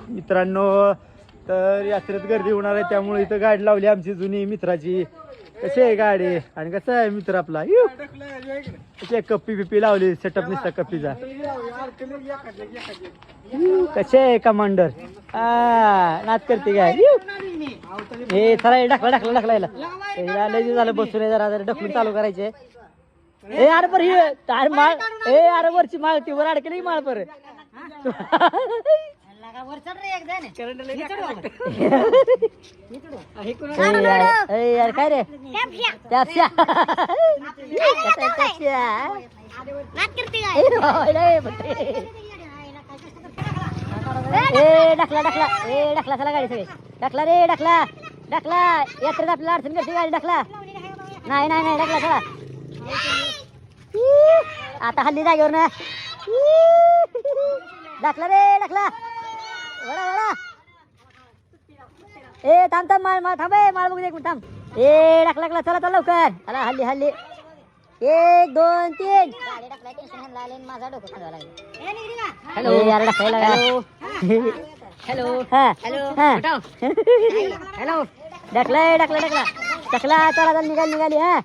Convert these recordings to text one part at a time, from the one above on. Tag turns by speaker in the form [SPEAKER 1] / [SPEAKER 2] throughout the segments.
[SPEAKER 1] मित्रांनो तर यात्रेत गर्दी होणार आहे त्यामुळे इथं गाडी लावली आमची जुनी मित्राची. कशी आहे गाडी आणि कसं आहे मित्र आपला कप्पी बिप्पी लावली सेटअप निसता कप्पीचा. कसे आहे कमांडर नाच करते काय हे चला ढकला ढकला ढकलायला लय झालं बसून जरा ढकलून चालू करायचे. ए अरे पर ही माळ अरे वरची माळ ती वर अडकली माळ पर यार काय रे ढकला ढकला ढकला चला गाडी सगळी ढकला रे ढकला ढकला यात्रेत आपल्याला अडचण करते गाडी ढकला. नाही नाही नाही ढकला चला आता हल्ली जागेवर ना ढकला रे ढकला वडा वडा. ए थांब थांब माळ माळ थांब माळ बघू एक मिनिट थांब. ए ढकला ढकला चला चला लवकर चला हल्ली हल्ली 1 2 3 हॅलो यार ढकलायला हॅलो हा हॅलो हॅलो ढकला ढकला ढकला ढकला चला चल निघाली हा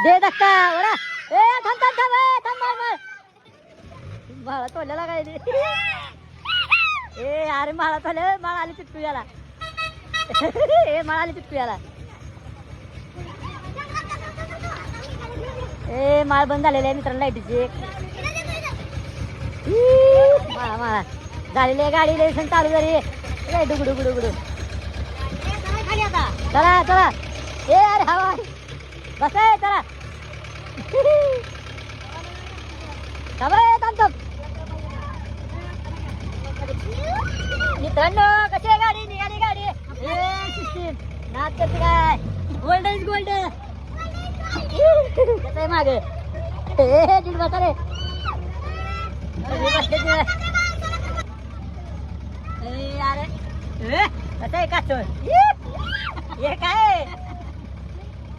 [SPEAKER 1] दे धक्का वडा. ए थांब थांब थांब थांब माळ माळ माळा तोडलेला काय ए अरे माळा तोडले माळ आली चिटकू याला ए माळ आली चिटकू याला. ए माळ बंद झालेली आहे मित्रांनो लाईटीची माळा माळा झालेली आहे गाडी लेसन चालू झाली डुगडू गुडू गुडू चला चला. ए अरे हवा बस आहे चला मित्रांनो कशी आहे गाडी निघाली गाडी नाच करते काय गोल्ड इज गोल्ड कसं आहे माग दीड बसा रे अरे कसं आहे काचोर हे काय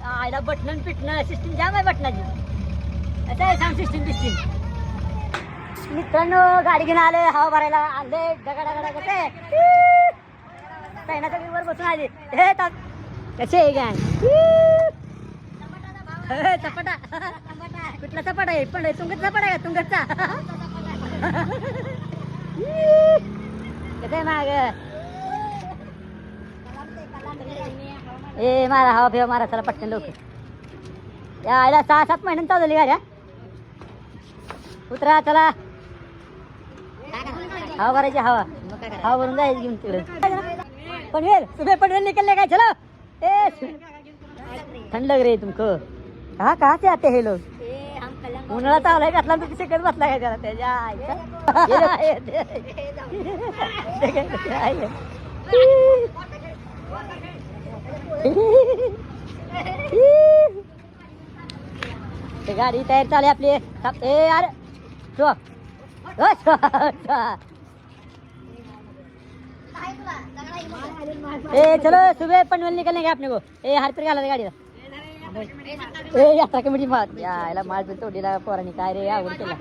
[SPEAKER 1] आयला बटन पिटणं सिस्टीम जाम आहे बटनाची असं आहे साऊंड सिस्टीम बिस्टीम. मित्रांनो गाडी घेऊन आले हवा भरायला आले डगा डगा कसं आहे सैनाच्या वर बसून आली हे कसे आहे गॅंग चपाटा कुठला चपाटा आहे पण तुंगत चपाटा आहे का तुंगतचा कसं आहे माग ए मारा हवा फेवा मारा चला पटकन लवकर यायला 6-7 महिन्यांनी चालवली गाड्या उतरा चला हवा भरायची हवा भरून जायची घेऊन तिकडे पनवेल तुम्ही पनवेल निकलले काय चलो ए ठंड लग रही तुमको कहाँ से आते हे लोग उन्हाळा चावलाय घातला तर शिकत बसला काय त्याला त्याच्या गाडी तयार चालू आपली ए अरे ए चलो सुबह पनवेल निकलने का अपने को ए हर गाला गाडीला ए यात्रा कमिटी यायला माल पण तोडीला पोरांनी काय रे आवड केला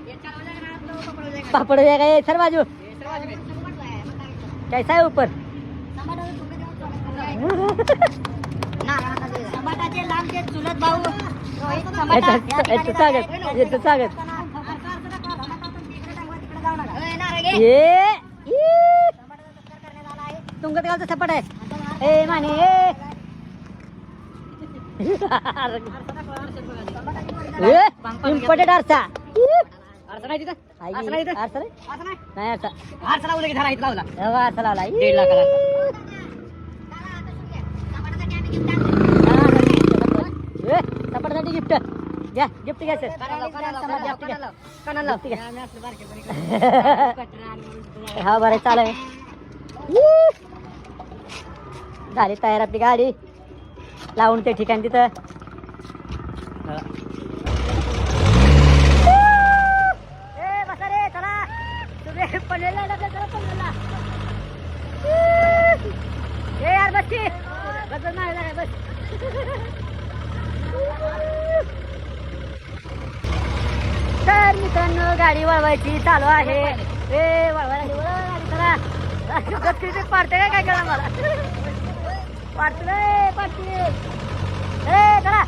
[SPEAKER 1] पापड काय सर बाजू कैसा है ऊपर चुलत भाऊ स्वागत तुंगत गावचा सपाट आहे ए माने इम्पोर्टेड आरसा आरसा नाही तिथं आरसा नाही तिथं आरसा नाही आरसा आरसा लावला की धरा इथं लावला आरसा लावला 1.5 लाखाला सपाटासाठी गिफ्ट घ्या गिफ्ट घ्या सर हा बरं चालू आहे झाली तयार आपली गाडी लावून ते ठिकाण तिथं बसा रे चला तुम्ही पनवेलला पनवेलला यार बस की बस नाही बस तर मित्रांनो गाडी वळवायची चालू आहे. ए वळवायला गाडी चला. गचकीचे पाडते काय करा मला पाडते रे पाडते. ए चला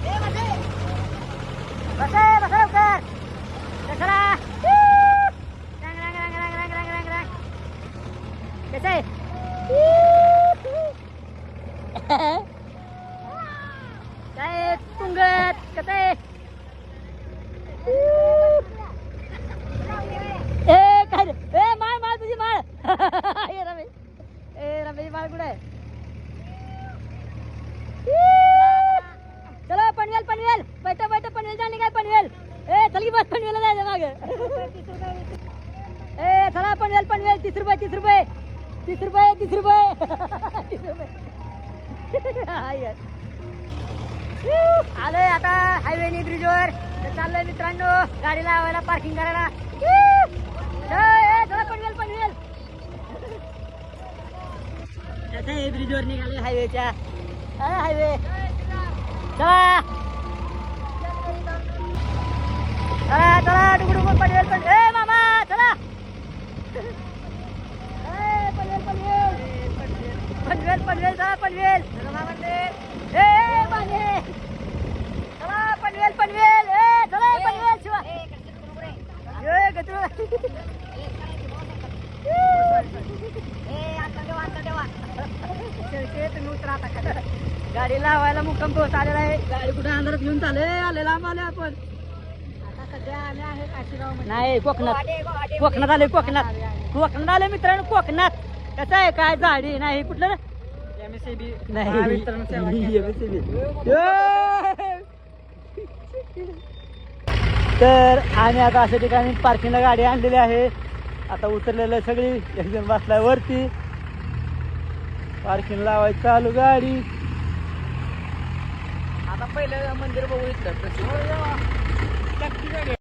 [SPEAKER 1] बसा बसा लवकर चला. रंग रंग रंग रंग रंग रंग रंग रंग कसं आहे काय तुंगत कसं आहे. ए काय ए माळ माळ तुझी माळ. ए रमेश माळ कुठे आहे. चला पनवेल पनवेल बैठा बैठा पनवेल जाणे काय पनवेल. ए चल की बस पनवेलला जायचं माग. ए चला पनवेल पनवेल 30 रुपये 30 रुपये 30 रुपये 30 रुपये 30 रुपये. आलोय आता हायवेनी ब्रिजवर चाललोय मित्रांनो गाडी लावायला पार्किंग करायला. चला पनवेल पनवेल ब्रिजवर निघाले हायवेच्या. हायवे चला चला चला डुकडुक पनवेल पनवेल. ए मामा चला पनवेल पनवेल पनवेल पनवेल चला पनवेल. ए माने चला पनवेल पनवेल. ए चला पनवेल शिवा ए गजरू. गाडी लावायला मुक्काम पोहोच आलेला आहे. गाडी कुठे अंधारात घेऊन आलेला आम्हाला आपण आता सध्या आले आहे काशीगाव. नाही कोकणात कोकणात आले कोकणात कोकणात आले मित्रांनो कोकणात. कसं आहे काय झाडी नाही कुठलं MSCB नाही तर आम्ही आता अशा ठिकाणी पार्किंगला गाडी आणलेली आहे. आता उतरलेलं सगळी एक जण बसलाय वरती. पार्किंग लावायची चालू गाडी.
[SPEAKER 2] आता पहिलं मंदिर बघू इथलं